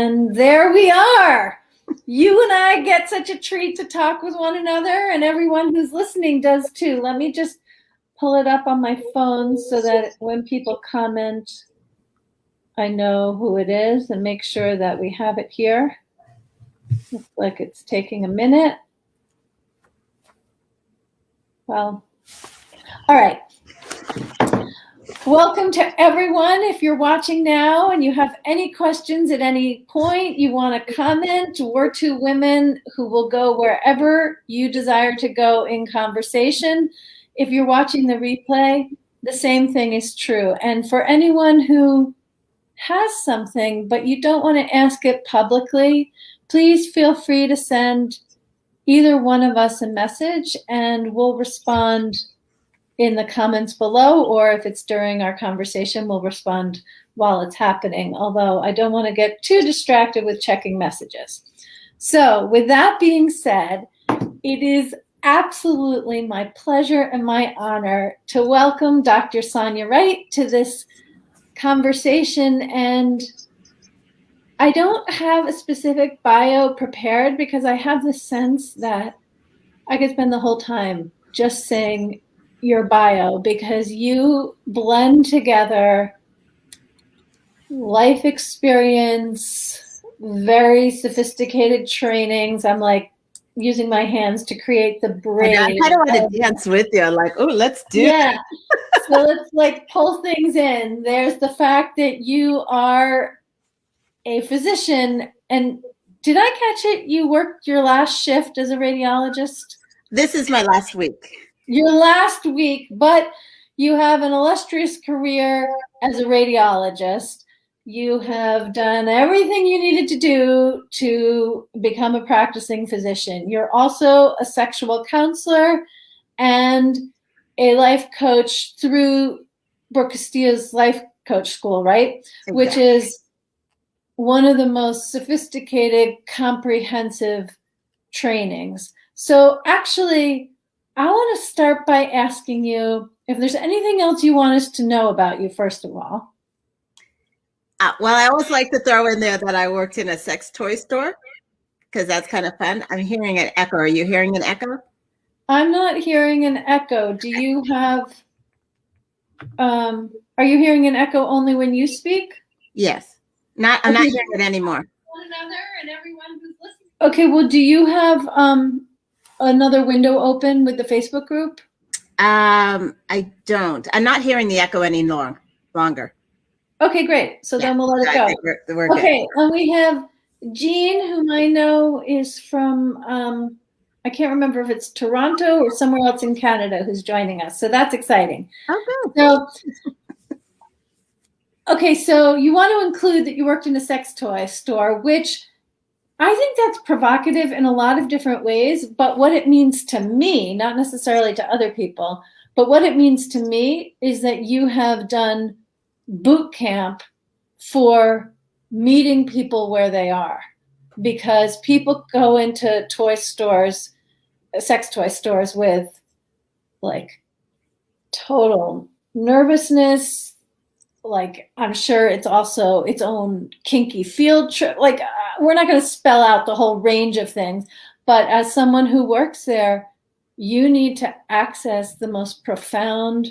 And there we are. You and I get such a treat to talk with one another, and everyone who's listening does too. Let me just pull it up on my phone so that when people comment, I know who it is and make sure that we have it here. Looks like it's taking a minute. Well, all right. Welcome to everyone. If you're watching now and you have any questions at any point, you want to comment, we're two women who will go wherever you desire to go in conversation. If you're watching the replay, the same thing is true. And for anyone who has something, but you don't want to ask it publicly, please feel free to send either one of us a message and we'll respond in the comments below, or if it's during our conversation, we'll respond while it's happening, although I don't want to get too distracted with checking messages. So with that being said, it is absolutely my pleasure and my honor to welcome Dr. Sonia Wright to this conversation. And I don't have a specific bio prepared because I have the sense that I could spend the whole time just saying your bio, because you blend together life experience, very sophisticated trainings. I'm like using my hands to create the braid. I kind of want to dance with you. I'm like, oh, let's do it. So let's like pull things in. There's the fact that you are a physician. And did I catch it? You worked your last shift as a radiologist? This is my last week. Your last week, but you have an illustrious career as a radiologist. You have done everything you needed to do to become a practicing physician. You're also a sexual counselor and a life coach through Brooke Castillo's life coach school, right? Exactly. Which is one of the most sophisticated, comprehensive trainings. So actually, I want to start by asking you if there's anything else you want us to know about you, first of all. Well, I always like to throw in there that I worked in a sex toy store because that's kind of fun. I'm hearing an echo. Are you hearing an echo? I'm not hearing an echo. Do you have, are you hearing an echo only when you speak? Yes. I'm not hearing it anymore. One another and everyone who's listening. Okay, well, do you have another window open with the Facebook group? I don't. I'm not hearing the echo any longer. Okay, great. So then we'll let it go. We're okay, and we have Jean, whom I know is from, I can't remember if it's Toronto or somewhere else in Canada, who's joining us. So that's exciting. Okay. So, okay, so you want to include that you worked in a sex toy store, which I think that's provocative in a lot of different ways, but what it means to me, not necessarily to other people, but what it means to me is that you have done boot camp for meeting people where they are, because people go into toy stores, sex toy stores, with like total nervousness. Like, I'm sure it's also its own kinky field trip. Like, we're not going to spell out the whole range of things, but as someone who works there, you need to access the most profound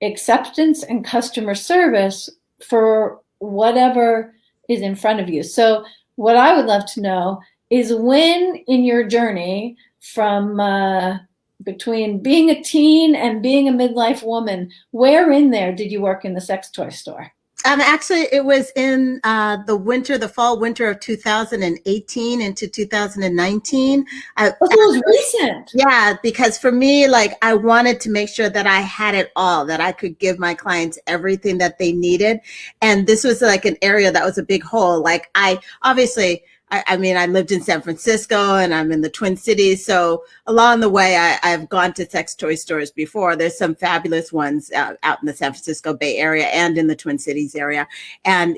acceptance and customer service for whatever is in front of you. So what I would love to know is, when in your journey from between being a teen and being a midlife woman, where in there did you work in the sex toy store? Actually, it was in the fall winter of 2018 into 2019. It was recent. Yeah, because for me, like, I wanted to make sure that I had it all, that I could give my clients everything that they needed. And this was like an area that was a big hole. Like, I lived in San Francisco and I'm in the Twin Cities. So along the way, I've gone to sex toy stores before. There's some fabulous ones out in the San Francisco Bay Area and in the Twin Cities area and,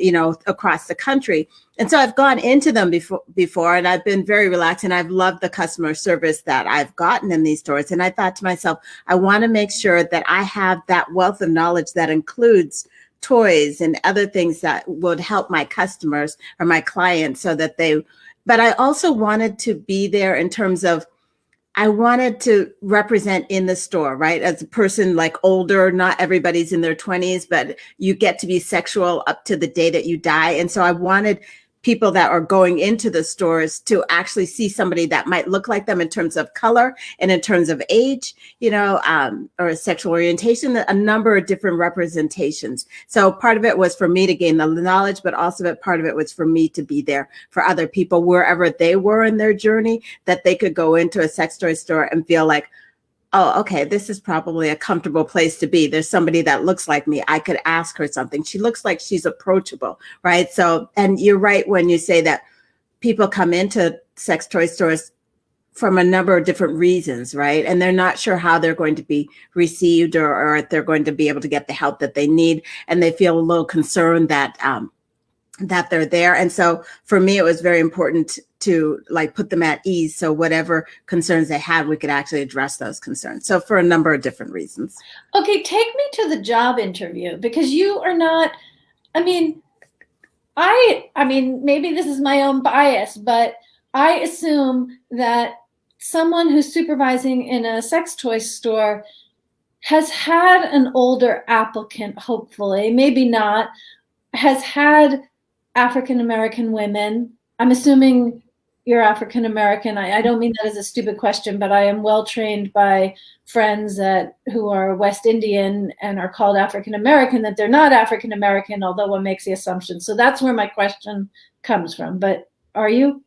across the country. And so I've gone into them before and I've been very relaxed, and I've loved the customer service that I've gotten in these stores. And I thought to myself, I want to make sure that I have that wealth of knowledge that includes toys and other things that would help my customers or my clients so that but I also wanted to be there in terms of, I wanted to represent in the store, right? As a person like older, not everybody's in their 20s, but you get to be sexual up to the day that you die. And so I wanted people that are going into the stores to actually see somebody that might look like them in terms of color and in terms of age, or sexual orientation, a number of different representations. So part of it was for me to gain the knowledge, but also part of it was for me to be there for other people wherever they were in their journey, that they could go into a sex toy store and feel like, oh, okay, this is probably a comfortable place to be. There's somebody that looks like me. I could ask her something. She looks like she's approachable, right? So, and you're right when you say that people come into sex toy stores from a number of different reasons, right? And they're not sure how they're going to be received or if they're going to be able to get the help that they need. And they feel a little concerned that they're there. And so for me, it was very important to like put them at ease. So whatever concerns they had, we could actually address those concerns. So for a number of different reasons. Okay, take me to the job interview, because you are not, I mean, maybe this is my own bias, but I assume that someone who's supervising in a sex toy store has had an older applicant, hopefully, maybe not, has had African-American women. I'm assuming you're African-American. I don't mean that as a stupid question, but I am well trained by friends who are West Indian and are called African-American, that they're not African-American, although one makes the assumption. So that's where my question comes from. But are you?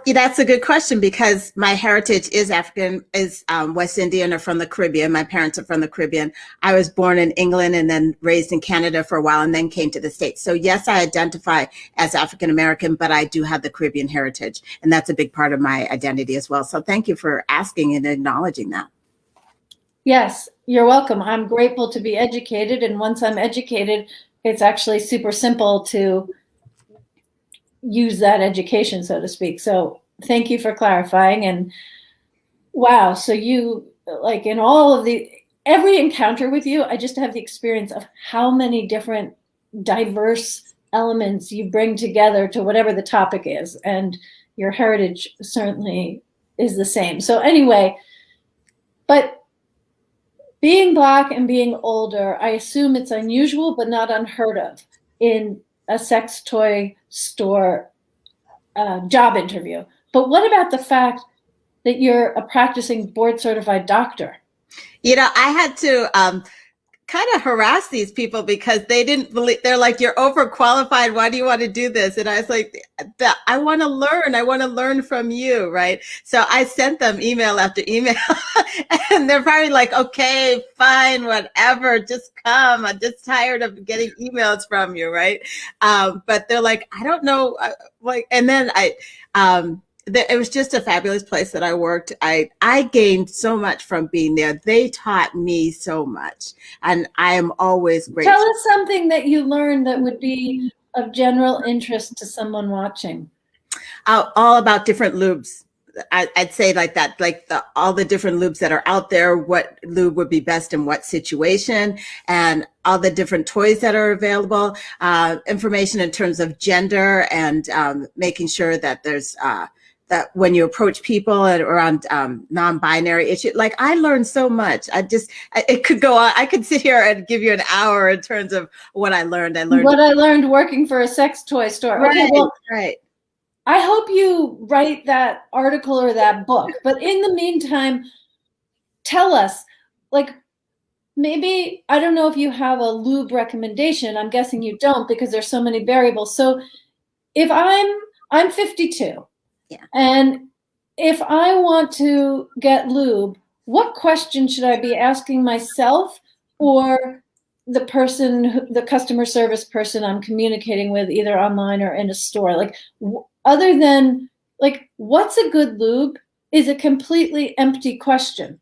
That's a good question, because my heritage is West Indian or from the Caribbean. My parents are from the Caribbean. I was born in England and then raised in Canada for a while and then came to the States. So yes, I identify as African American, but I do have the Caribbean heritage, and that's a big part of my identity as well. So thank you for asking and acknowledging that. Yes, you're welcome. I'm grateful to be educated. And once I'm educated, it's actually super simple to use that education, so to speak. So thank you for clarifying. And wow, so you, like, in all of every encounter with you, I just have the experience of how many different diverse elements you bring together to whatever the topic is. And your heritage certainly is the same. So anyway, but being Black and being older, I assume it's unusual, but not unheard of in a sex toy store job interview. But what about the fact that you're a practicing board certified doctor? I had to kind of harass these people because they didn't believe. They're like, you're overqualified. Why do you want to do this? And I was like, I want to learn. I want to learn from you, right? So I sent them email after email and they're probably like, okay, fine, whatever, just come. I'm just tired of getting emails from you, right? But they're like, I don't know. And then it was just a fabulous place that I worked. I gained so much from being there. They taught me so much, and I am always grateful. Tell us something that you learned that would be of general interest to someone watching. All about different lubes. I'd say like that, like all the different lubes that are out there, what lube would be best in what situation, and all the different toys that are available, information in terms of gender, and making sure that there's that when you approach people around non-binary issue, like I learned so much. It could go on. I could sit here and give you an hour in terms of what I learned. I learned working for a sex toy store. Right, okay, well, right. I hope you write that article or that book. But in the meantime, tell us, like, maybe, I don't know if you have a lube recommendation. I'm guessing you don't, because there's so many variables. So if I'm 52. Yeah. And if I want to get lube, what question should I be asking myself or the customer service person I'm communicating with, either online or in a store? Like, other than, like, what's a good lube is a completely empty question.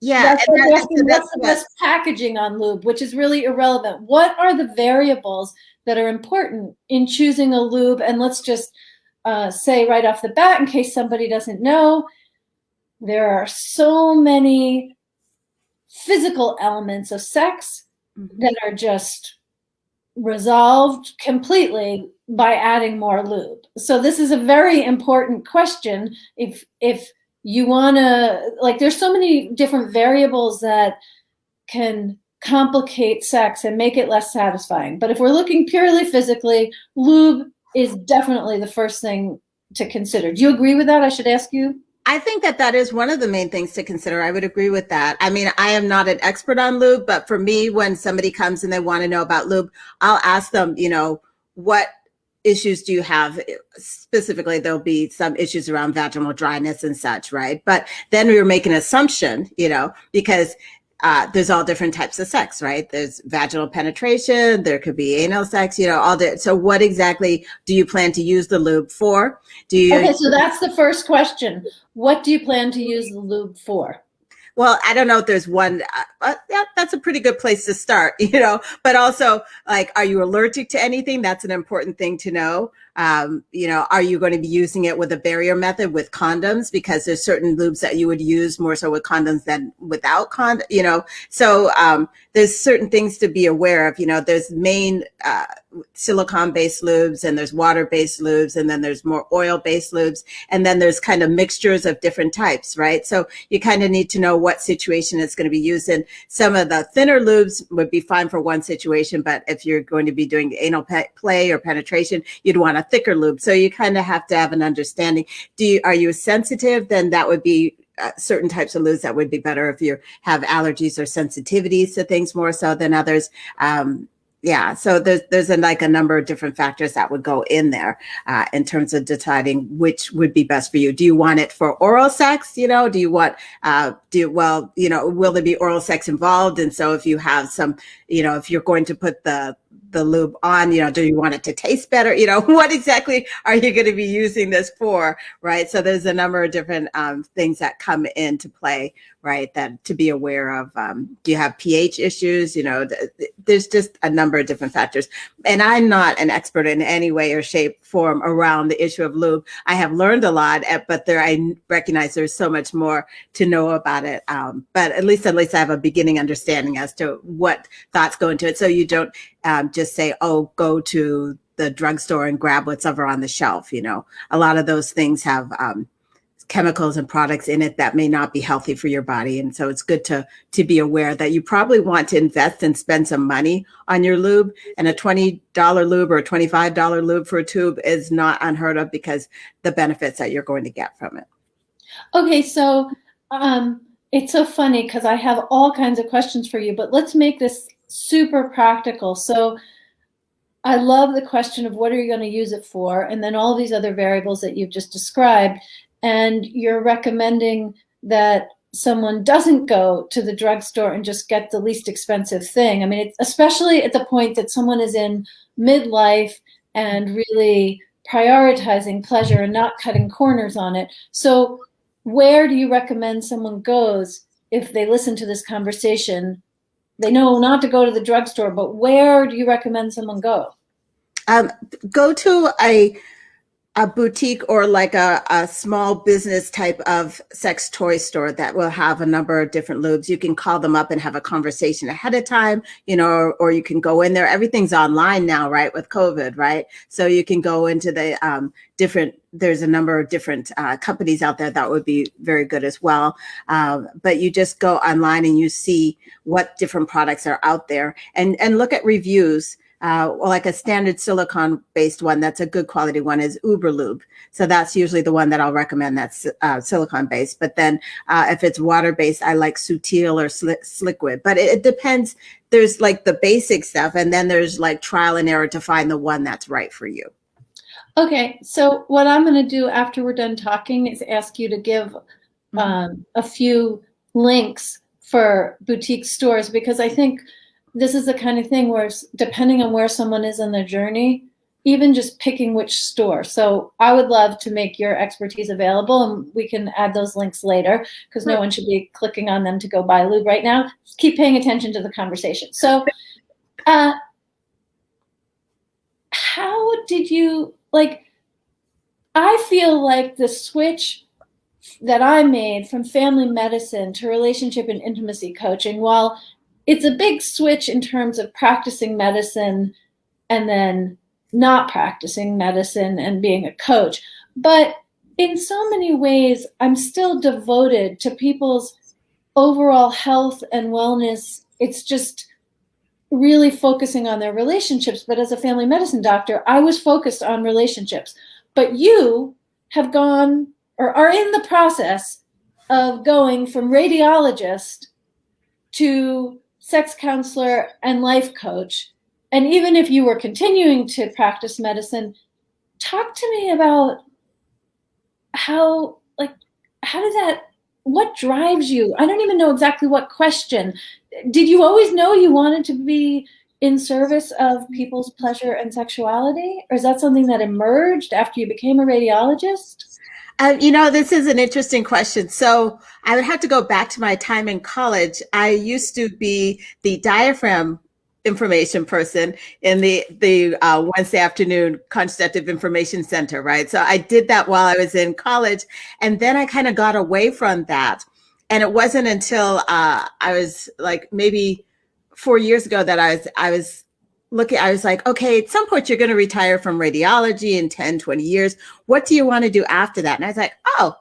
Yeah. What's the best packaging on lube, which is really irrelevant. What are the variables that are important in choosing a lube? And let's just say right off the bat, in case somebody doesn't know, there are so many physical elements of sex that are just resolved completely by adding more lube. So this is a very important question. If you want to, like, there's so many different variables that can complicate sex and make it less satisfying. But if we're looking purely physically, lube is definitely the first thing to consider. Do you agree with that? I should ask you. I think that that is one of the main things to consider. I would agree with that. I mean, I am not an expert on lube, but for me, when somebody comes and they want to know about lube, I'll ask them, what issues do you have? Specifically, there'll be some issues around vaginal dryness and such, right? But then we were making an assumption, because there's all different types of sex, right? There's vaginal penetration, there could be anal sex, so what exactly do you plan to use the lube for? Okay, so that's the first question. What do you plan to use the lube for? Well, I don't know if there's one, yeah, that's a pretty good place to start, but also, like, are you allergic to anything? That's an important thing to know. Are you going to be using it with a barrier method with condoms? Because there's certain lubes that you would use more so with condoms than without So there's certain things to be aware of. There's main silicone-based lubes, and there's water-based lubes, and then there's more oil-based lubes, and then there's kind of mixtures of different types, right? So you kind of need to know what situation it's going to be used in. Some of the thinner lubes would be fine for one situation, but if you're going to be doing anal play or penetration, you'd want a thicker lube. So you kind of have to have an understanding. Are you sensitive? Then that would be certain types of lubes that would be better if you have allergies or sensitivities to things more so than others. So there's a number of different factors that would go in there in terms of deciding which would be best for you. Do you want it for oral sex? Do you want, will there be oral sex involved? And so if you have some, if you're going to put the lube on, do you want it to taste better? What exactly are you going to be using this for, right? So there's a number of different things that come into play, right, that to be aware of. Do you have pH issues? There's just a number of different factors. And I'm not an expert in any way or shape, form around the issue of lube. I have learned a lot, but I recognize there's so much more to know about it. But at least I have a beginning understanding as to what thoughts go into it. So you don't just say, oh, go to the drugstore and grab what's ever on the shelf. A lot of those things have chemicals and products in it that may not be healthy for your body. And so it's good to be aware that you probably want to invest and spend some money on your lube, and a $20 lube or a $25 lube for a tube is not unheard of because the benefits that you're going to get from it. Okay. So it's so funny because I have all kinds of questions for you, but let's make this super practical. So I love the question of what are you going to use it for? And then all these other variables that you've just described. And you're recommending that someone doesn't go to the drugstore and just get the least expensive thing. I mean, especially at the point that someone is in midlife and really prioritizing pleasure and not cutting corners on it. So where do you recommend someone goes if they listen to this conversation? They know not to go to the drugstore, but where do you recommend someone go? Go to a boutique or like a small business type of sex toy store that will have a number of different lubes. You can call them up and have a conversation ahead of time, or you can go in there. Everything's online now, right? With COVID, right? So you can go into the there's a number of different companies out there that would be very good as well. But you just go online and you see what different products are out there and look at reviews. Like a standard silicone-based one, that's a good quality one, is Uber Lube. So that's usually the one that I'll recommend that's silicone-based. But then if it's water-based, I like Sutil or Sliquid. But it depends. There's like the basic stuff, and then there's like trial and error to find the one that's right for you. Okay, so what I'm going to do after we're done talking is ask you to give a few links for boutique stores, because I think this is the kind of thing where, depending on where someone is in their journey, even just picking which store. So I would love to make your expertise available, and we can add those links later because no one should be clicking on them to go buy lube right now. Just keep paying attention to the conversation. So how did you, I feel like the switch that I made from family medicine to relationship and intimacy coaching, while it's a big switch in terms of practicing medicine and then not practicing medicine and being a coach. But in so many ways, I'm still devoted to people's overall health and wellness. It's just really focusing on their relationships. But as a family medicine doctor, I was focused on relationships. But you have gone or are in the process of going from radiologist to sex counselor and life coach. And even if you were continuing to practice medicine, talk to me about how does that, what drives you? I don't even know exactly what question. Did you always know you wanted to be in service of people's pleasure and sexuality? Or is that something that emerged after you became a radiologist? This is an interesting question. So I would have to go back to my time in college. I used to be the diaphragm information person in the Wednesday afternoon contraceptive information center, right? So I did that while I was in college, and then I kind of got away from that. And it wasn't until I was like maybe 4 years ago that I was looking, I was like, okay, at some point you're going to retire from radiology in 10, 20 years. What do you want to do after that? And I was like, oh,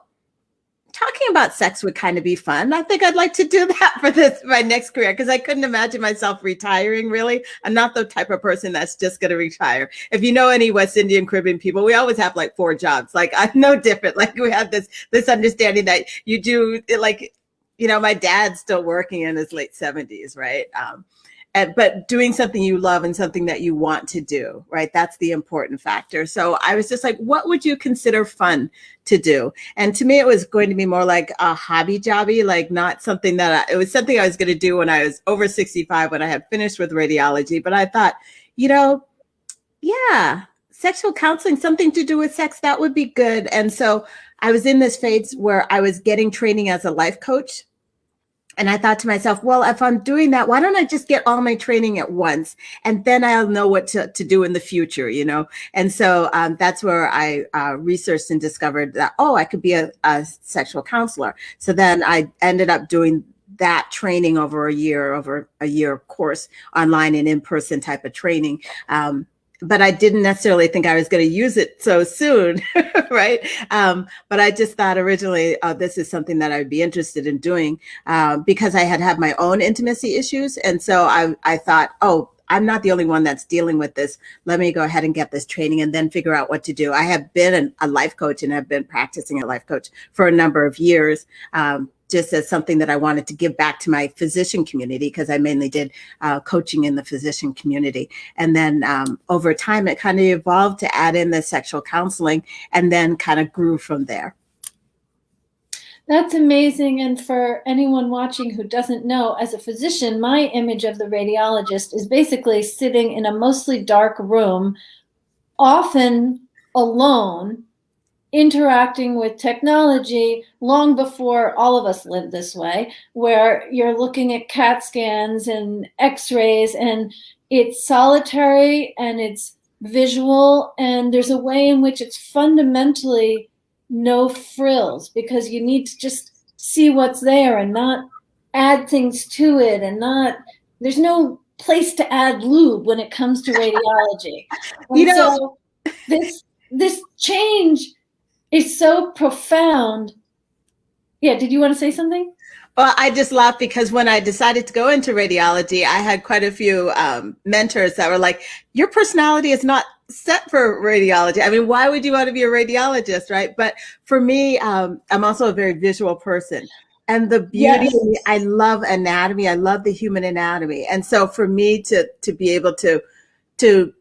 talking about sex would kind of be fun. I think I'd like to do that for my next career, because I couldn't imagine myself retiring, really. I'm not the type of person that's just going to retire. If you know any West Indian Caribbean people, we always have like 4 jobs. Like, I'm no different. Like, we have this understanding that you do, like, my dad's still working in his late 70s, right? But doing something you love and something that you want to do, right? That's the important factor. So I was just like, what would you consider fun to do? And to me, it was going to be more like a hobby jobby, like not something that it was something I was going to do when I was over 65, when I had finished with radiology. But I thought, yeah, sexual counseling, something to do with sex, that would be good. And so I was in this phase where I was getting training as a life coach. And I thought to myself, well, if I'm doing that, why don't I just get all my training at once? And then I'll know what to do in the future, And so that's where I researched and discovered that, I could be a sexual counselor. So then I ended up doing that training over a year course, online and in-person type of training. But I didn't necessarily think I was going to use it so soon, right? But I just thought originally, this is something that I would be interested in doing because I had my own intimacy issues. And so I thought, I'm not the only one that's dealing with this. Let me go ahead and get this training and then figure out what to do. I have been a life coach and have been practicing a life coach for a number of years. Just as something that I wanted to give back to my physician community, because I mainly did coaching in the physician community. And then over time, it kind of evolved to add in the sexual counseling, and then kind of grew from there. That's amazing. And for anyone watching who doesn't know, as a physician, my image of the radiologist is basically sitting in a mostly dark room, often alone, interacting with technology long before all of us lived this way, where you're looking at CAT scans and x-rays, and it's solitary and it's visual, and there's a way in which it's fundamentally no frills, because you need to just see what's there and not add things to it, and there's no place to add lube when it comes to radiology. And so this change is so profound. Yeah, did you want to say something? Well, I just laughed because when I decided to go into radiology, I had quite a few mentors that were like, your personality is not set for radiology. I mean, why would you want to be a radiologist, right? But for me, I'm also a very visual person. And the beauty, yes. I love anatomy. I love the human anatomy. And so for me to be able to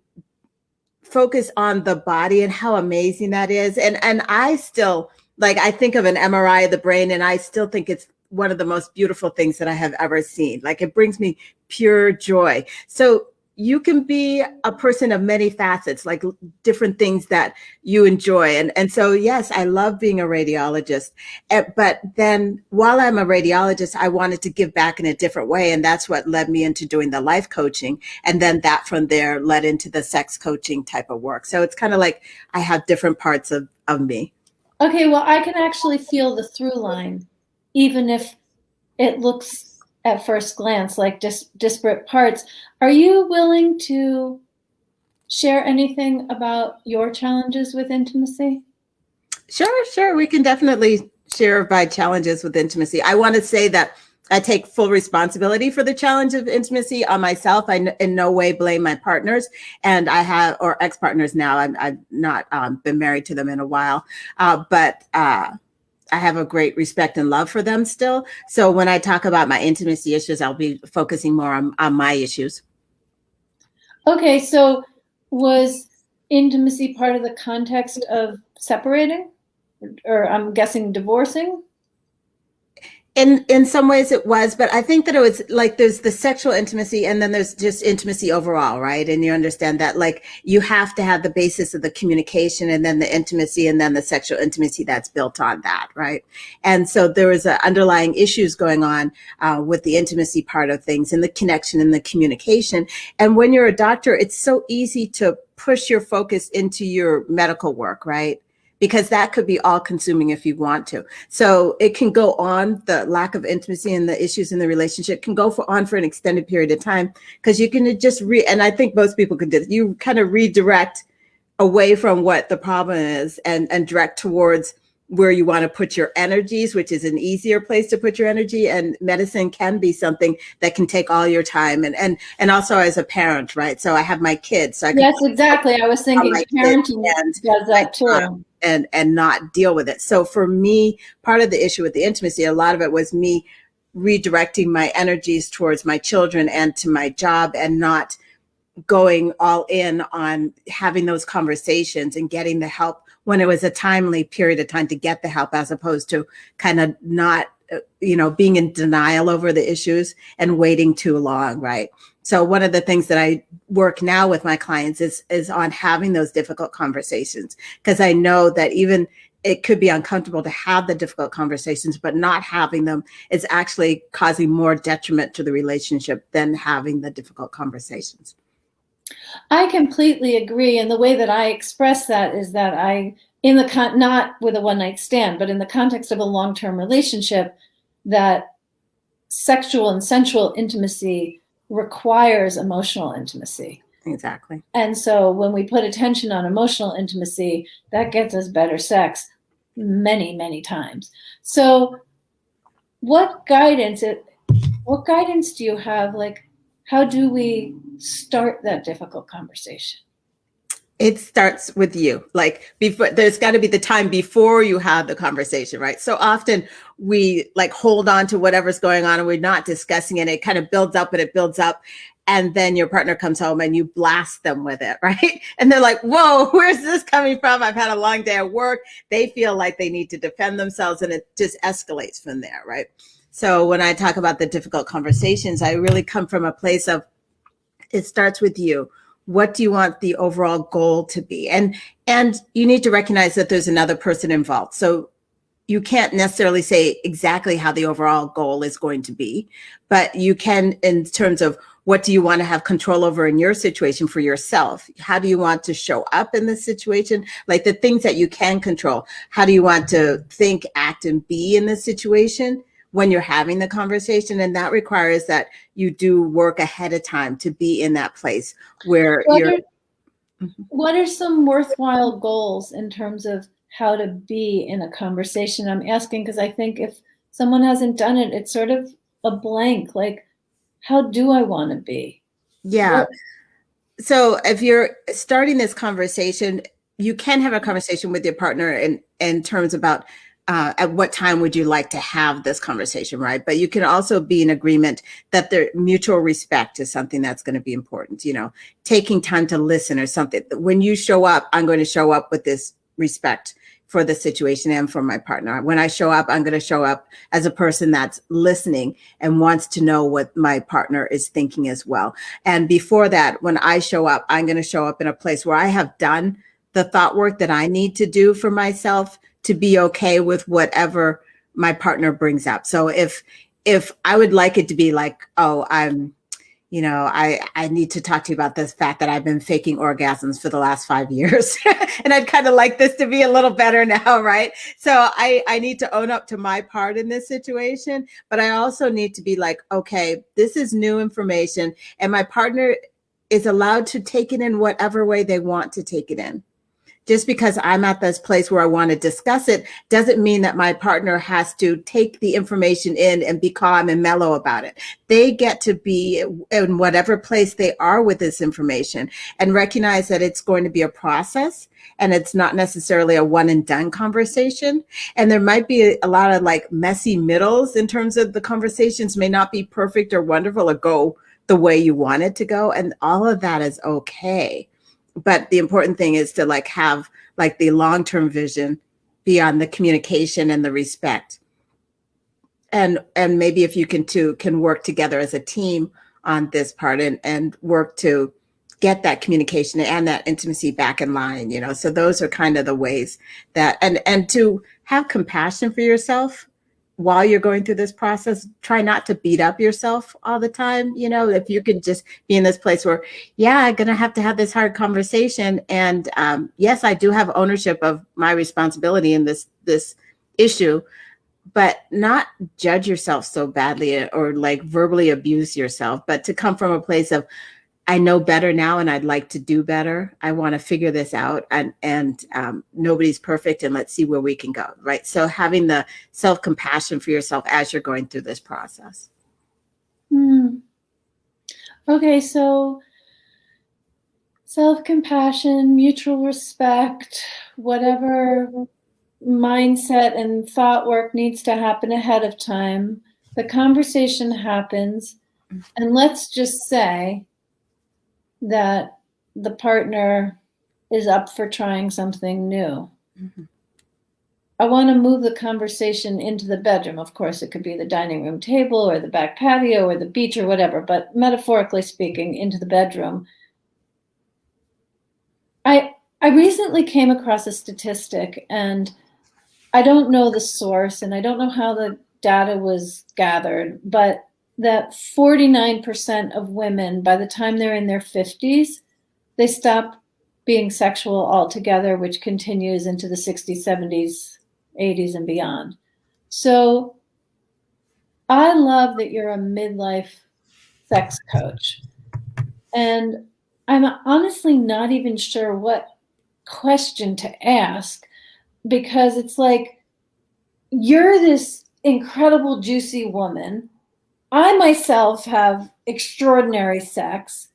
focus on the body and how amazing that is. And I still, I think of an MRI of the brain, and I still think it's one of the most beautiful things that I have ever seen. Like, it brings me pure joy. So you can be a person of many facets, like different things that you enjoy. And so, yes, I love being a radiologist. But then while I'm a radiologist, I wanted to give back in a different way. And that's what led me into doing the life coaching. And then that from there led into the sex coaching type of work. So it's kind of like I have different parts of me. Okay, well, I can actually feel the through line, even if it looks at first glance like disparate parts. Are you willing to share anything about your challenges with intimacy? Sure. We can definitely share my challenges with intimacy. I want to say that I take full responsibility for the challenge of intimacy on myself. I in no way blame my partners, and I have, or ex-partners now. I've not been married to them in a while, but I have a great respect and love for them still. So when I talk about my intimacy issues, I'll be focusing more on my issues. Okay, so was intimacy part of the context of separating? Or I'm guessing divorcing? In some ways it was, but I think that it was like there's the sexual intimacy and then there's just intimacy overall, right? And you understand that like you have to have the basis of the communication and then the intimacy and then the sexual intimacy that's built on that, right? And so there was underlying issues going on with the intimacy part of things and the connection and the communication. And when you're a doctor, it's so easy to push your focus into your medical work, right? Because that could be all consuming if you want to. So it can go on, the lack of intimacy and the issues in the relationship can go on for an extended period of time because you can just and I think most people could do this. You kind of redirect away from what the problem is and direct towards where you want to put your energies, which is an easier place to put your energy. And medicine can be something that can take all your time. And also as a parent, right? So I have my kids. So I yes, exactly. I was thinking parenting does that too. And not deal with it. So for me, part of the issue with the intimacy, a lot of it was me redirecting my energies towards my children and to my job and not going all in on having those conversations and getting the help when it was a timely period of time to get the help, as opposed to kind of not, being in denial over the issues and waiting too long, right? So one of the things that I work now with my clients is on having those difficult conversations, because I know that even it could be uncomfortable to have the difficult conversations, but not having them is actually causing more detriment to the relationship than having the difficult conversations. I completely agree. And the way that I express that is that not with a one night stand, but in the context of a long-term relationship, that sexual and sensual intimacy requires emotional intimacy. Exactly. And so when we put attention on emotional intimacy, that gets us better sex many, many times. So what guidance do you have? Like, how do we start that difficult conversation? It starts with you. Like before, there's got to be the time before you have the conversation, right? So often we like hold on to whatever's going on and we're not discussing it. It kind of builds up and it builds up. And then your partner comes home and you blast them with it, right? And they're like, whoa, where's this coming from? I've had a long day at work. They feel like they need to defend themselves and it just escalates from there, right? So when I talk about the difficult conversations, I really come from a place of it starts with you. What do you want the overall goal to be? And you need to recognize that there's another person involved. So you can't necessarily say exactly how the overall goal is going to be, but you can in terms of what do you want to have control over in your situation for yourself? How do you want to show up in this situation? Like the things that you can control. How do you want to think, act, and be in this situation when you're having the conversation? And that requires that you do work ahead of time to be in that place where what are some worthwhile goals in terms of how to be in a conversation? I'm asking because I think if someone hasn't done it, it's sort of a blank. Like, how do I want to be? Yeah. So if you're starting this conversation, you can have a conversation with your partner in terms about at what time would you like to have this conversation, right? But you can also be in agreement that the mutual respect is something that's going to be important, taking time to listen or something. When you show up, I'm going to show up with this respect for the situation and for my partner. When I show up, I'm going to show up as a person that's listening and wants to know what my partner is thinking as well. And before that, when I show up, I'm going to show up in a place where I have done the thought work that I need to do for myself to be okay with whatever my partner brings up. So if I would like it to be like, oh, I need to talk to you about this fact that I've been faking orgasms for the last 5 years. And I'd kind of like this to be a little better now, right? So I need to own up to my part in this situation, but I also need to be like, okay, this is new information. And my partner is allowed to take it in whatever way they want to take it in. Just because I'm at this place where I want to discuss it doesn't mean that my partner has to take the information in and be calm and mellow about it. They get to be in whatever place they are with this information and recognize that it's going to be a process and it's not necessarily a one and done conversation. And there might be a lot of like messy middles in terms of the conversations may not be perfect or wonderful or go the way you want it to go. And all of that is okay. But the important thing is to like have like the long-term vision beyond the communication and the respect. And maybe if you can work together as a team on this part and work to get that communication and that intimacy back in line, you know. So those are kind of the ways that and to have compassion for yourself while you're going through this process. Try not to beat up yourself all the time. You know, if you could just be in this place where, yeah, I'm going to have this hard conversation. And yes, I do have ownership of my responsibility in this issue, but not judge yourself so badly or like verbally abuse yourself, but to come from a place of, I know better now and I'd like to do better. I want to figure this out and nobody's perfect and let's see where we can go, right? So having the self-compassion for yourself as you're going through this process. Okay, so self-compassion, mutual respect, whatever mindset and thought work needs to happen ahead of time. The conversation happens, and let's just say that the partner is up for trying something new. Mm-hmm. I want to move the conversation into the bedroom. Of course, it could be the dining room table or the back patio or the beach or whatever, but metaphorically speaking, into the bedroom. I recently came across a statistic, and I don't know the source, and I don't know how the data was gathered, but that 49% of women, by the time they're in their 50s, they stop being sexual altogether, which continues into the 60s, 70s, 80s, and beyond. So I love that you're a midlife sex coach. And I'm honestly not even sure what question to ask, because it's like, you're this incredible, juicy woman. I myself have extraordinary sex.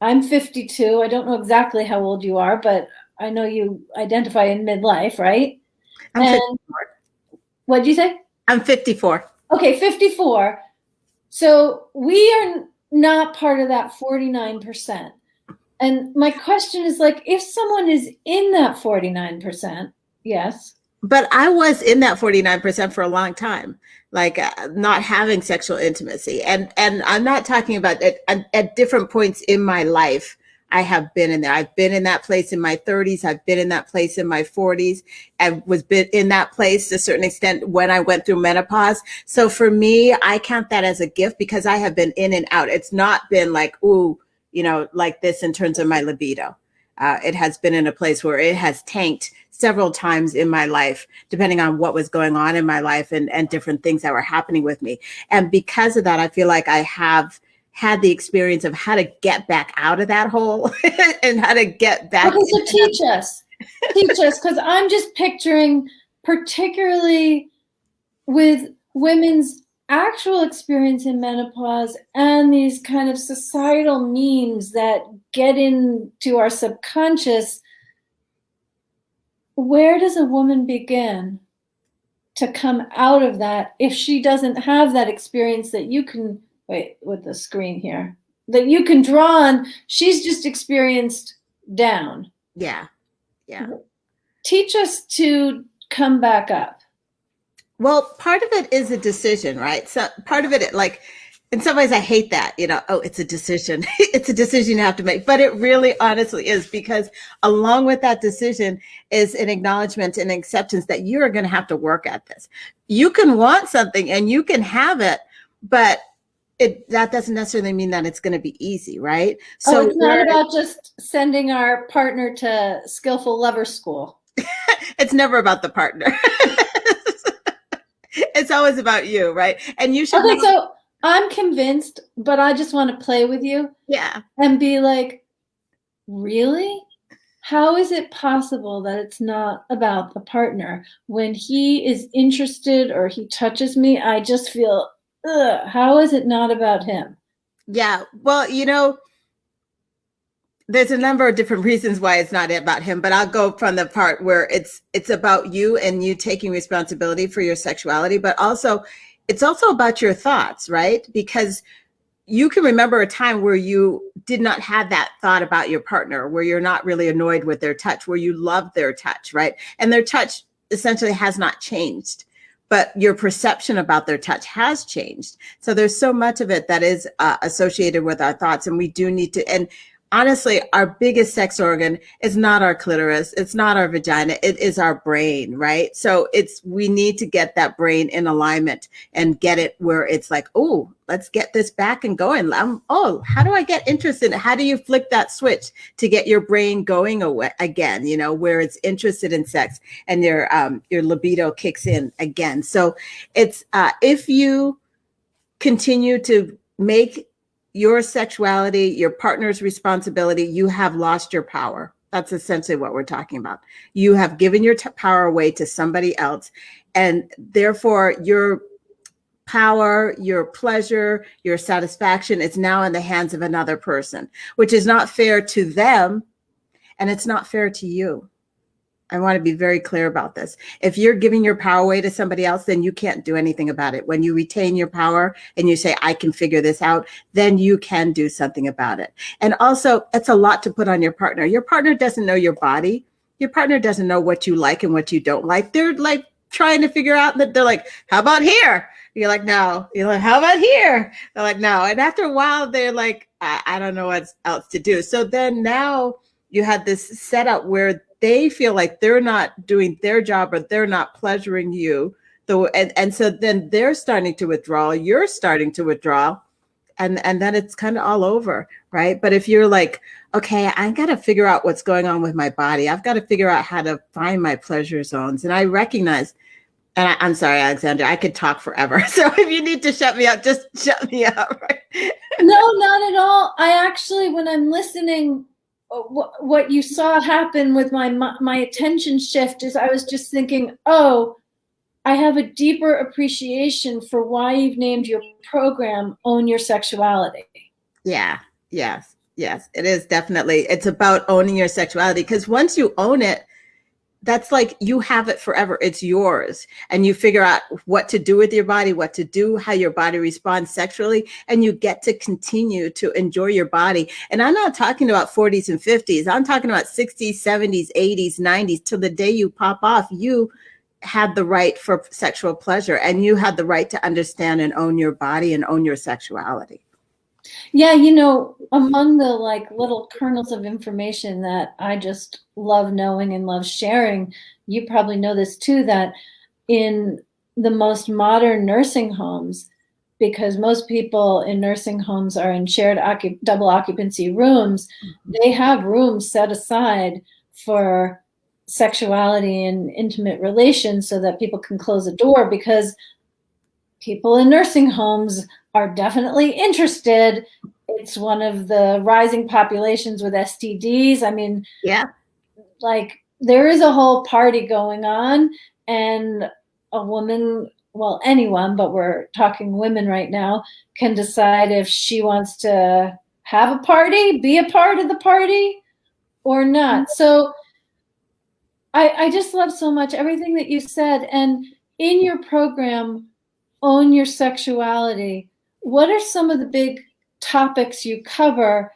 I'm 52. I don't know exactly how old you are, but I know you identify in midlife, right? I'm 54. What'd you say? I'm 54. Okay, 54. So we are not part of that 49%. And my question is like, if someone is in that 49%, yes. But I was in that 49% for a long time, like not having sexual intimacy. And I'm not talking about it at different points in my life. I have been in there. I've been in that place in my 30s. I've been in that place in my 40s. I was in that place to a certain extent when I went through menopause. So for me, I count that as a gift because I have been in and out. It's not been like, ooh, you know, like this in terms of my libido. It has been in a place where it has tanked several times in my life, depending on what was going on in my life and different things that were happening with me. And because of that, I feel like I have had the experience of how to get back out of that hole and how to get back. Okay, so teach us, because I'm just picturing, particularly with women's actual experience in menopause and these kind of societal memes that get into our subconscious. Where does a woman begin to come out of that if she doesn't have that experience that you can, wait, with the screen here, that you can draw on? She's just experienced down. Yeah. Teach us to come back up. Well, part of it is a decision, right? So part of it, like, in some ways I hate that, you know, oh, it's a decision. It's a decision you have to make, but it really honestly is, because along with that decision is an acknowledgement and acceptance that you're going to have to work at this. You can want something and you can have it, but that doesn't necessarily mean that it's going to be easy, right? So it's not about just sending our partner to skillful lover school. It's never about the partner. It's always about you, right? And you should. Okay, so I'm convinced, but I just want to play with you. Yeah. And be like, really? How is it possible that it's not about the partner? When he is interested or he touches me, I just feel, ugh, how is it not about him? Yeah. Well, there's a number of different reasons why it's not about him, but I'll go from the part where it's about you and you taking responsibility for your sexuality, but also it's also about your thoughts, right? Because you can remember a time where you did not have that thought about your partner, where you're not really annoyed with their touch, where you love their touch, right? And their touch essentially has not changed, but your perception about their touch has changed. So there's so much of it that is associated with our thoughts, and we do need to, and honestly, our biggest sex organ is not our clitoris. It's not our vagina. It is our brain, right? So we need to get that brain in alignment and get it where it's like, oh, let's get this back and going. Oh, how do I get interested? How do you flick that switch to get your brain going again, where it's interested in sex and your libido kicks in again. So it's, if you continue to make your sexuality your partner's responsibility, you have lost your power. That's essentially what we're talking about. You have given your power away to somebody else, and therefore your power, your pleasure, your satisfaction is now in the hands of another person, which is not fair to them, and it's not fair to you. I want to be very clear about this. If you're giving your power away to somebody else, then you can't do anything about it. When you retain your power and you say, I can figure this out, then you can do something about it. And also, it's a lot to put on your partner. Your partner doesn't know your body. Your partner doesn't know what you like and what you don't like. They're like trying to figure out that they're like, how about here? You're like, no. You're like, how about here? They're like, no. And after a while, they're like, I don't know what else to do. So then now you have this setup where they feel like they're not doing their job or they're not pleasuring you. And so then they're starting to withdraw, you're starting to withdraw, and then it's kind of all over, right? But if you're like, okay, I got to figure out what's going on with my body. I've got to figure out how to find my pleasure zones. And I recognize, and I'm sorry, Alexandra, I could talk forever. So if you need to shut me up, just shut me up, right? No, not at all. I actually, when I'm listening, what you saw happen with my attention shift is I was just thinking, oh, I have a deeper appreciation for why you've named your program Own Your Sexuality. Yeah, yes. It is definitely, it's about owning your sexuality, because once you own it, that's like you have it forever. It's yours. And you figure out what to do with your body, what to do, how your body responds sexually, and you get to continue to enjoy your body. And I'm not talking about 40s and 50s. I'm talking about 60s, 70s, 80s, 90s. Till the day you pop off, you had the right for sexual pleasure, and you had the right to understand and own your body and own your sexuality. Yeah, among the like little kernels of information that I just love knowing and love sharing, you probably know this too, that in the most modern nursing homes, because most people in nursing homes are in shared double occupancy rooms, they have rooms set aside for sexuality and intimate relations so that people can close the door, because people in nursing homes are definitely interested. It's one of the rising populations with STDs. I mean, yeah, like there is a whole party going on, and a woman, well, anyone, but we're talking women right now, can decide if she wants to have a party, be a part of the party, or not. So I just love so much everything that you said. And in your program, Own Your Sexuality, what are some of the big topics you cover?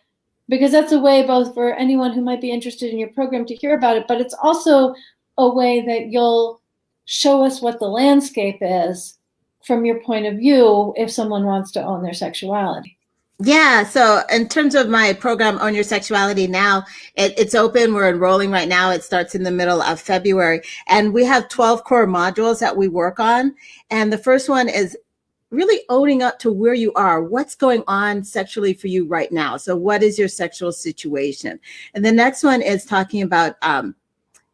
Because that's a way both for anyone who might be interested in your program to hear about it, but it's also a way that you'll show us what the landscape is from your point of view if someone wants to own their sexuality. Yeah. So in terms of my program, Own Your Sexuality now, it's open. We're enrolling right now. It starts in the middle of February. And we have 12 core modules that we work on. And the first one is really owning up to where you are. What's going on sexually for you right now? So what is your sexual situation? And the next one is talking about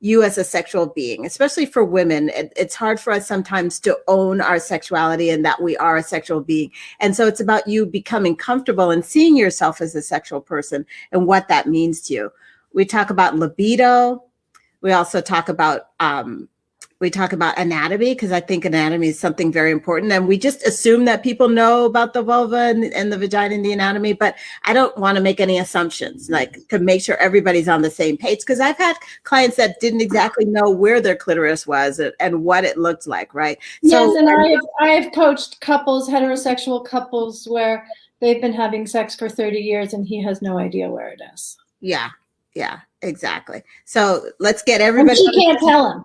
you as a sexual being, especially for women. It's hard for us sometimes to own our sexuality and that we are a sexual being. And so it's about you becoming comfortable and seeing yourself as a sexual person and what that means to you. We talk about libido. We also talk about anatomy, because I think anatomy is something very important. And we just assume that people know about the vulva and the vagina and the anatomy, but I don't want to make any assumptions, like to make sure everybody's on the same page. Because I've had clients that didn't exactly know where their clitoris was and what it looked like, right? Yes, and I've coached couples, heterosexual couples, where they've been having sex for 30 years and he has no idea where it is. Yeah, exactly. So let's get everybody. And she can't tell him.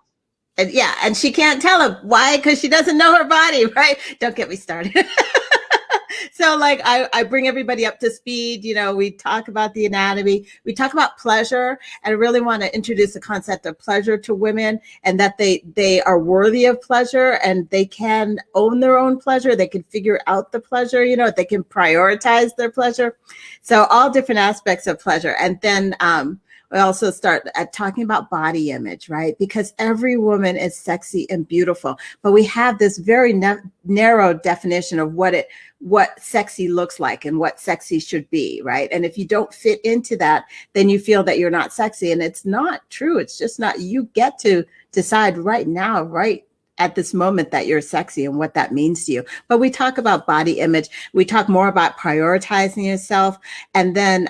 And she can't tell him. Why? Because she doesn't know her body, right? Don't get me started. So like I bring everybody up to speed. We talk about the anatomy. We talk about pleasure. And I really want to introduce the concept of pleasure to women, and that they are worthy of pleasure and they can own their own pleasure. They can figure out the pleasure, they can prioritize their pleasure. So all different aspects of pleasure. And then we also start at talking about body image, right? Because every woman is sexy and beautiful, but we have this very narrow definition of what sexy looks like and what sexy should be, right? And if you don't fit into that, then you feel that you're not sexy, and it's not true. It's just not. You get to decide right now, right at this moment, that you're sexy and what that means to you. But we talk about body image. We talk more about prioritizing yourself, and then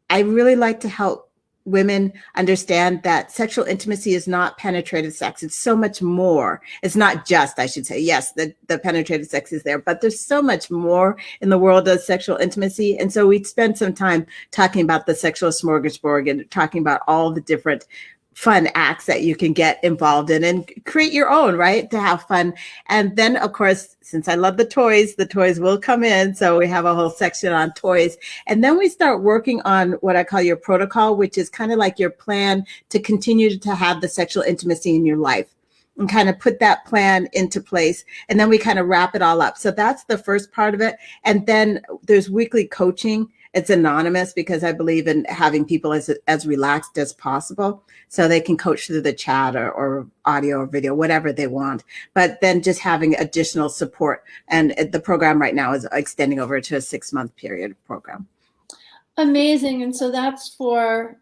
I really like to help women understand that sexual intimacy is not penetrative sex. It's so much more. It's not just, I should say, yes, the penetrative sex is there, but there's so much more in the world of sexual intimacy. And so we spend some time talking about the sexual smorgasbord and talking about all the different fun acts that you can get involved in and create your own, right? To have fun. And then, of course, since I love the toys will come in. So we have a whole section on toys. And then we start working on what I call your protocol, which is kind of like your plan to continue to have the sexual intimacy in your life, and kind of put that plan into place. And then we kind of wrap it all up. So that's the first part of it. And then there's weekly coaching. It's anonymous because I believe in having people as relaxed as possible, so they can coach through the chat or audio or video, whatever they want. But then just having additional support. And the program right now is extending over to a 6-month period program. Amazing. And so that's for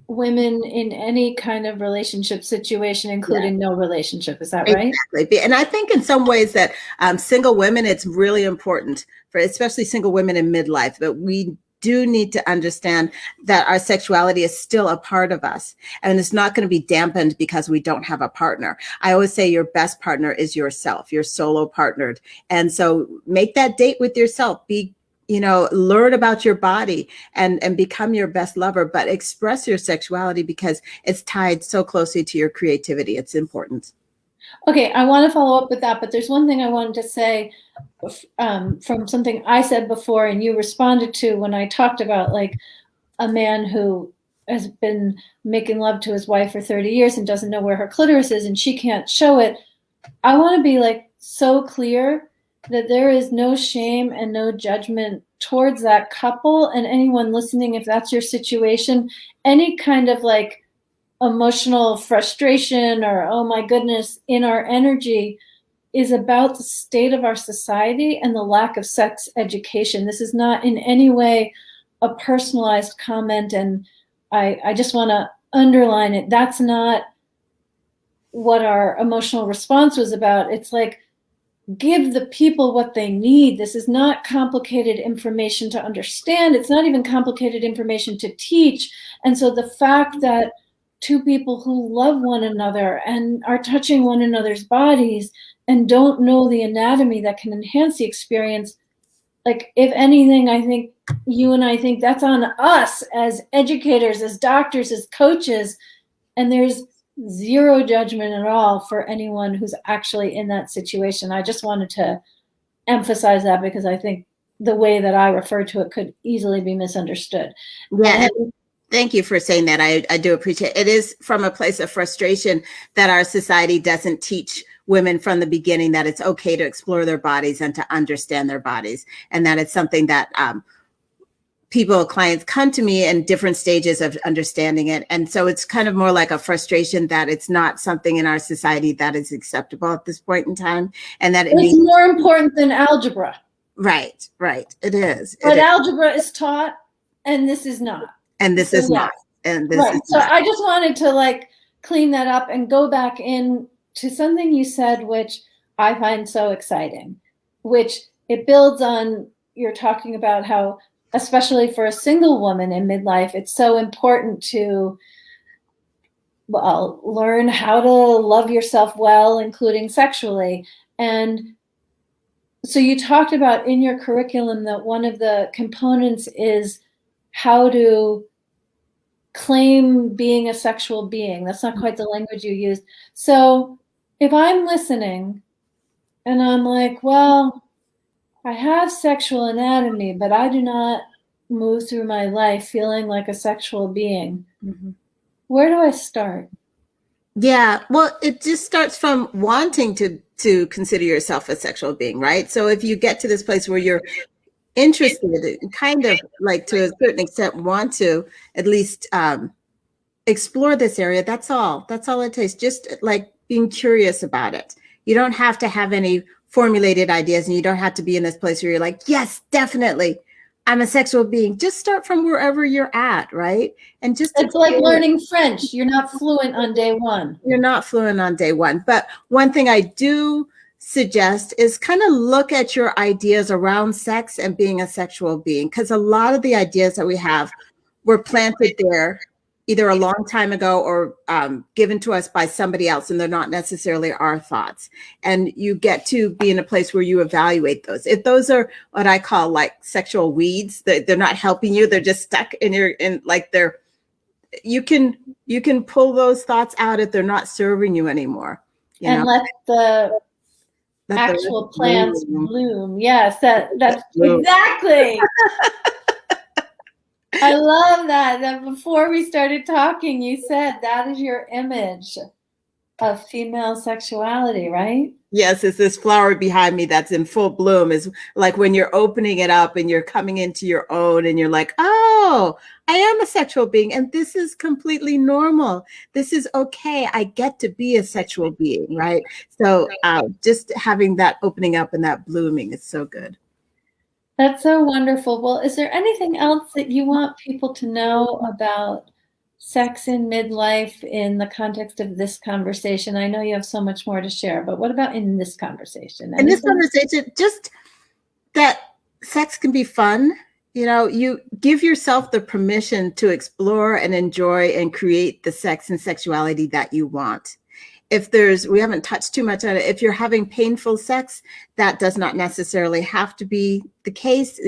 women in any kind of relationship situation, including no relationship. Is that right? Exactly. And I think in some ways that single women, it's really important for especially single women in midlife, that we do need to understand that our sexuality is still a part of us, and it's not going to be dampened because we don't have a partner. I always say your best partner is yourself. You're solo partnered. And so make that date with yourself. Learn about your body and become your best lover, but express your sexuality because it's tied so closely to your creativity. It's important. Okay, I want to follow up with that, but there's one thing I wanted to say from something I said before and you responded to when I talked about like a man who has been making love to his wife for 30 years and doesn't know where her clitoris is and she can't show it. I want to be like so clear that there is no shame and no judgment towards that couple, and anyone listening, if that's your situation, any kind of like emotional frustration or, oh my goodness, in our energy is about the state of our society and the lack of sex education. This is not in any way a personalized comment, and I just want to underline it. That's not what our emotional response was about. It's like, give the people what they need. This is not complicated information to understand. It's not even complicated information to teach. And so the fact that two people who love one another and are touching one another's bodies and don't know the anatomy that can enhance the experience, like, if anything, I think you and I think that's on us as educators, as doctors, as coaches, and there's zero judgment at all for anyone who's actually in that situation. I just wanted to emphasize that because I think the way that I refer to it could easily be misunderstood. Yeah. Thank you for saying that. I do appreciate it. It is from a place of frustration that our society doesn't teach women from the beginning that it's okay to explore their bodies and to understand their bodies, and that it's something that clients come to me in different stages of understanding it. And so it's kind of more like a frustration that it's not something in our society that is acceptable at this point in time. And that it's more important than algebra. Right. It is. But algebra is taught and this is not. And this is not. And this is so not. I just wanted to like clean that up and go back in to something you said, which I find so exciting, which it builds on, you're talking about how, especially for a single woman in midlife, it's so important to, well, learn how to love yourself well, including sexually. And so you talked about in your curriculum that one of the components is how to claim being a sexual being. That's not quite the language you used. So if I'm listening and I'm like, well, I have sexual anatomy, but I do not move through my life feeling like a sexual being. Mm-hmm. Where do I start? Yeah, well, it just starts from wanting to consider yourself a sexual being, right? So if you get to this place where you're interested, kind of like to a certain extent want to at least explore this area, that's all it takes. Just like being curious about it. You don't have to have any formulated ideas, and you don't have to be in this place where you're like, yes, definitely, I'm a sexual being. Just start from wherever you're at, right? And just it's like learning French. You're not fluent on day one. You're not fluent on day one. But one thing I do suggest is kind of look at your ideas around sex and being a sexual being, because a lot of the ideas that we have were planted there either a long time ago or given to us by somebody else, and they're not necessarily our thoughts. And you get to be in a place where you evaluate those. If those are what I call like sexual weeds, they're not helping you, they're just stuck you can pull those thoughts out if they're not serving you anymore. And let the actual plants bloom. Yes, that's exactly. I love that before we started talking, you said that is your image of female sexuality, right? Yes, it's this flower behind me that's in full bloom. Is like when you're opening it up and you're coming into your own and you're like, oh, I am a sexual being and this is completely normal. This is okay. I get to be a sexual being, right? So just having that opening up and that blooming is so good. That's so wonderful. Well, is there anything else that you want people to know about sex in midlife in the context of this conversation? I know you have so much more to share, but what about in this conversation? In this conversation, just that sex can be fun. You know, you give yourself the permission to explore and enjoy and create the sex and sexuality that you want. If we haven't touched too much on it, if you're having painful sex, that does not necessarily have to be the case.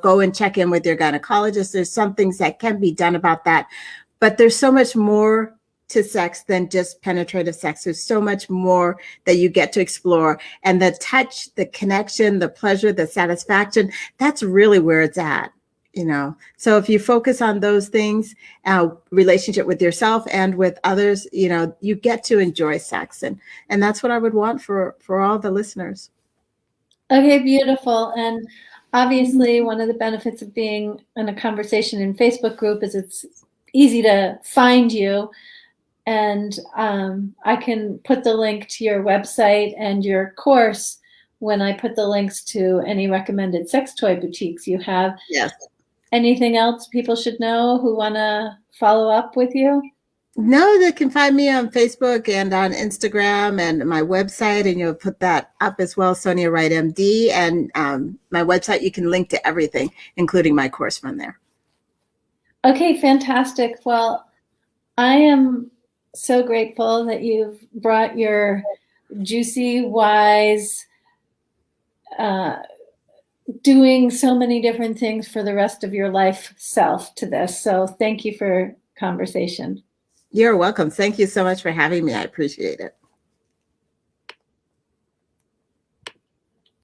Go and check in with your gynecologist. There's some things that can be done about that. But there's so much more to sex than just penetrative sex. There's so much more that you get to explore. And the touch, the connection, the pleasure, the satisfaction, that's really where it's at. So if you focus on those things, relationship with yourself and with others, you get to enjoy sex. And that's what I would want for all the listeners. Okay, beautiful. And obviously one of the benefits of being in a conversation in Facebook group is it's easy to find you. And I can put the link to your website and your course when I put the links to any recommended sex toy boutiques you have. Yes. Anything else people should know who want to follow up with you? No, they can find me on Facebook and on Instagram and my website, and you'll put that up as well, Sonia Wright MD. And my website, you can link to everything, including my course from there. Okay, fantastic. Well, I am so grateful that you've brought your juicy, wise, doing so many different things for the rest of your life self to this. So thank you for conversation. You're welcome. Thank you so much for having me. I appreciate it.